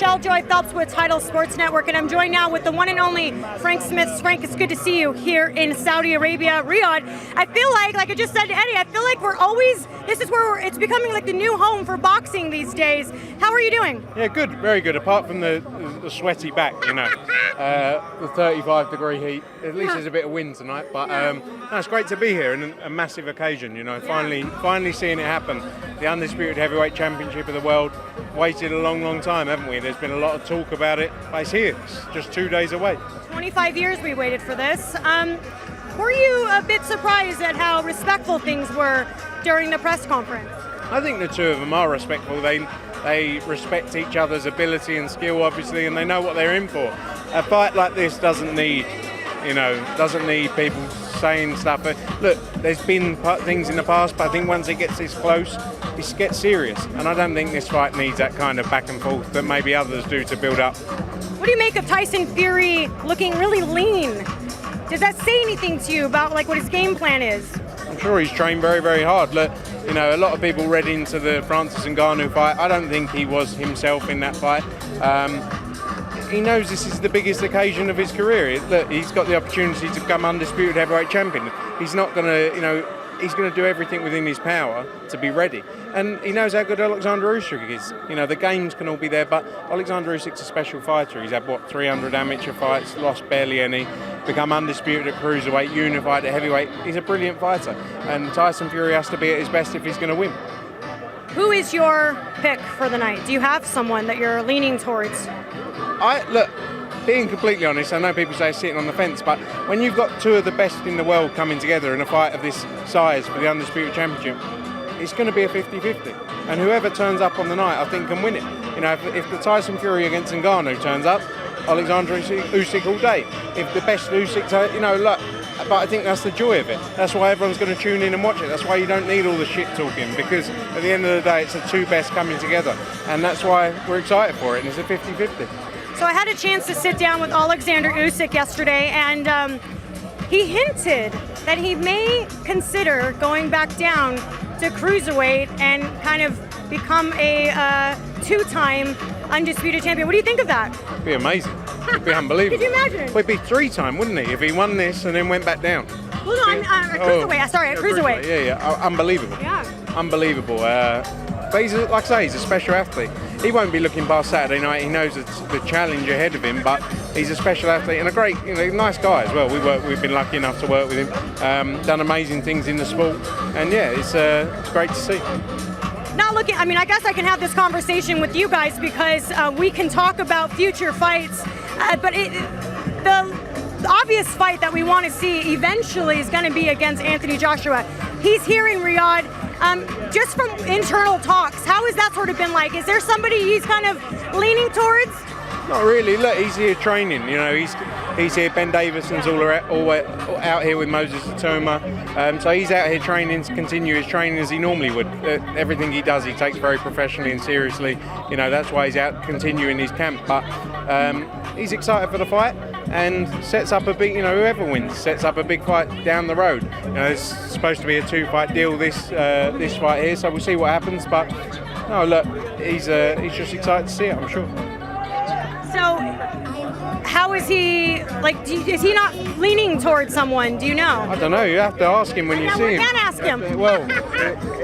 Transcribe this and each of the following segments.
Michelle Joy Phelps with Title Sports Network, and I'm joined now with the one and only Frank Smith. Frank, it's good to see you here in Saudi Arabia, Riyadh. I feel like I just said to Eddie, I feel like this is where it's becoming like the new home for boxing these days. How are you doing? Yeah, good, very good, apart from the sweaty back, you know, the 35-degree heat. At least there's a bit of wind tonight, but no, it's great to be here, and a massive occasion, you know, finally seeing it happen. The undisputed heavyweight championship of the world. Waited a long time, haven't we? There's been a lot of talk about it, but it's here. It's just 2 days away. 25 years we waited for this. Were you a bit surprised at how respectful things were during the press conference? I think the two of them are respectful. They respect each other's ability and skill, obviously, and they know what they're in for. A fight like this doesn't need people saying stuff. But look, there's been things in the past, but I think once it gets this close, it gets serious. And I don't think this fight needs that kind of back and forth that maybe others do to build up. What do you make of Tyson Fury looking really lean? Does that say anything to you about like what his game plan is? I'm sure he's trained very hard. Look, you know, a lot of people read into the Francis Ngannou fight. I don't think he was himself in that fight. He knows this is the biggest occasion of his career. Look, he's got the opportunity to become undisputed heavyweight champion. He's not going to, you know, he's going to do everything within his power to be ready. And he knows how good Oleksandr Usyk is. You know, the games can all be there, but Oleksandr Usyk's a special fighter. He's had, 300 amateur fights, lost barely any, become undisputed at Cruiserweight, unified at heavyweight. He's a brilliant fighter. And Tyson Fury has to be at his best if he's going to win. Who is your pick for the night? Do you have someone that you're leaning towards? Look, being completely honest, I know people say sitting on the fence, but when you've got two of the best in the world coming together in a fight of this size for the undisputed championship, it's going to be a 50-50. And whoever turns up on the night, I think, can win it. You know, if the Tyson Fury against Ngannou turns up, Oleksandr Usyk all day. If the best Usyk, you know, look, but I think that's the joy of it. That's why everyone's going to tune in and watch it. That's why you don't need all the shit talking, because at the end of the day, it's the two best coming together. And that's why we're excited for it, and it's a 50-50. So I had a chance to sit down with Oleksandr Usyk yesterday, and he hinted that he may consider going back down to Cruiserweight and kind of become a two-time undisputed champion. What do you think of that? It'd be amazing. It'd be unbelievable. Could you imagine? Well, it'd be three-time, wouldn't he? If he won this and then went back down. Well, no, at Cruiserweight. Sorry, at Cruiserweight. Yeah, unbelievable. Yeah. Unbelievable. But he's, like I say, he's a special athlete. He won't be looking past Saturday night. He knows the challenge ahead of him, but he's a special athlete and a great, you know, nice guy as well. We've been lucky enough to work with him. Done amazing things in the sport, and yeah, it's great to see. Not looking. I mean, I guess I can have this conversation with you guys because we can talk about future fights, but the obvious fight that we want to see eventually is going to be against Anthony Joshua. He's here in Riyadh. Just from internal talks, how has that sort of been like? Is there somebody he's kind of leaning towards? Not really. Look, he's here training. You know, he's here. Ben Davison's all out here with Moses Atoma. So he's out here training to continue his training as he normally would. Everything he does, he takes very professionally and seriously. You know, that's why he's out continuing his camp. But he's excited for the fight and sets up a big, you know, whoever wins sets up a big fight down the road. You know, it's supposed to be a two-fight deal this fight here, so we'll see what happens. But no, look, he's just excited to see it, I'm sure. So, how is he? Like, is he not leaning towards someone? Do you know? I don't know. You have to ask him when you see him. We can ask him. Well,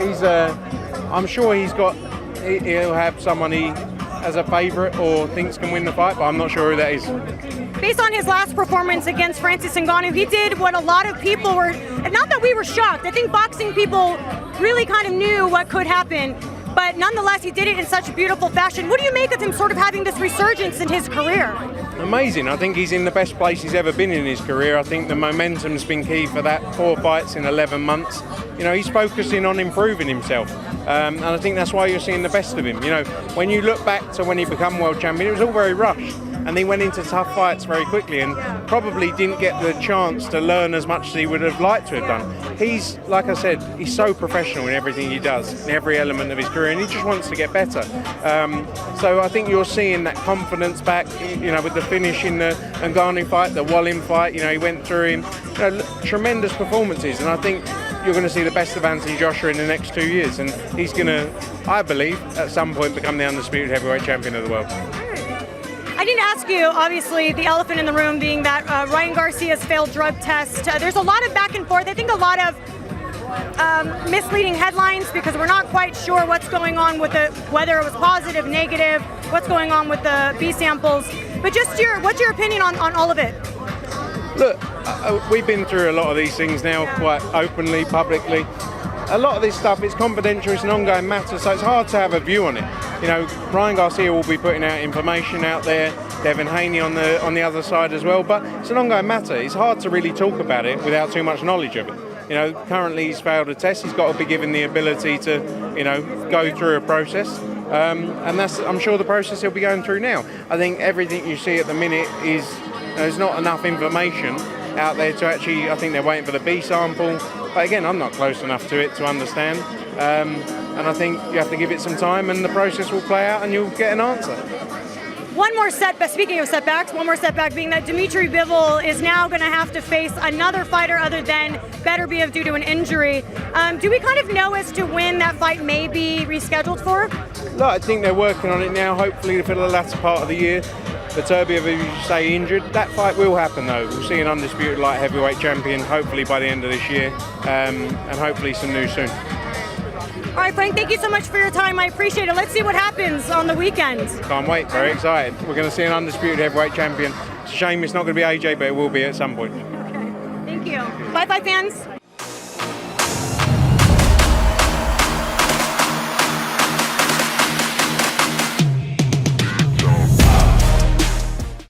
he's. I'm sure he'll have someone he as a favourite or thinks can win the fight, but I'm not sure who that is. Based on his last performance against Francis Ngannou, he did what a lot of people were. Not that we were shocked. I think boxing people really kind of knew what could happen. But nonetheless, he did it in such beautiful fashion. What do you make of him sort of having this resurgence in his career? Amazing. I think he's in the best place he's ever been in his career. I think the momentum's been key for that. 4 fights in 11 months. You know, he's focusing on improving himself. And I think that's why you're seeing the best of him. You know, when you look back to when he became world champion, it was all very rushed. And he went into tough fights very quickly and probably didn't get the chance to learn as much as he would have liked to have done. He's, like I said, he's so professional in everything he does, in every element of his career, and he just wants to get better. So I think you're seeing that confidence back, you know, with the finish in the Ngannou fight, the Wallin fight. You know, he went through him, you know, tremendous performances, and I think you're going to see the best of Anthony Joshua in the next 2 years, and he's going to, I believe, at some point become the undisputed heavyweight champion of the world. I need to ask you, obviously, the elephant in the room being that Ryan Garcia's failed drug test. There's a lot of back and forth. I think a lot of misleading headlines because we're not quite sure what's going on with it, whether it was positive, negative, what's going on with the B samples. But just what's your opinion on all of it? Look, we've been through a lot of these things now quite openly, publicly. A lot of this stuff is confidential, it's an ongoing matter, so it's hard to have a view on it. You know, Ryan Garcia will be putting out information out there, Devin Haney on the other side as well, but it's an ongoing matter. It's hard to really talk about it without too much knowledge of it. You know, currently he's failed a test, he's got to be given the ability to, you know, go through a process. And that's, I'm sure, the process he'll be going through now. I think everything you see at the minute is, there's not enough information out there to actually, I think they're waiting for the B sample. But again, I'm not close enough to it to understand. And I think you have to give it some time and the process will play out and you'll get an answer. One more setback, speaking of setbacks, one more setback being that Dimitri Bivel is now going to have to face another fighter other than Beterbiev due to an injury. Do we kind of know as to when that fight may be rescheduled for? Look, I think they're working on it now, hopefully for the latter part of the year. Beterbiev, as you say, injured. That fight will happen though. We'll see an undisputed light heavyweight champion hopefully by the end of this year, and hopefully some news soon. All right, Frank, thank you so much for your time. I appreciate it. Let's see what happens on the weekend. Can't wait, very excited. We're going to see an undisputed heavyweight champion. It's a shame it's not going to be AJ, but it will be at some point. Okay, thank you. Bye, fans.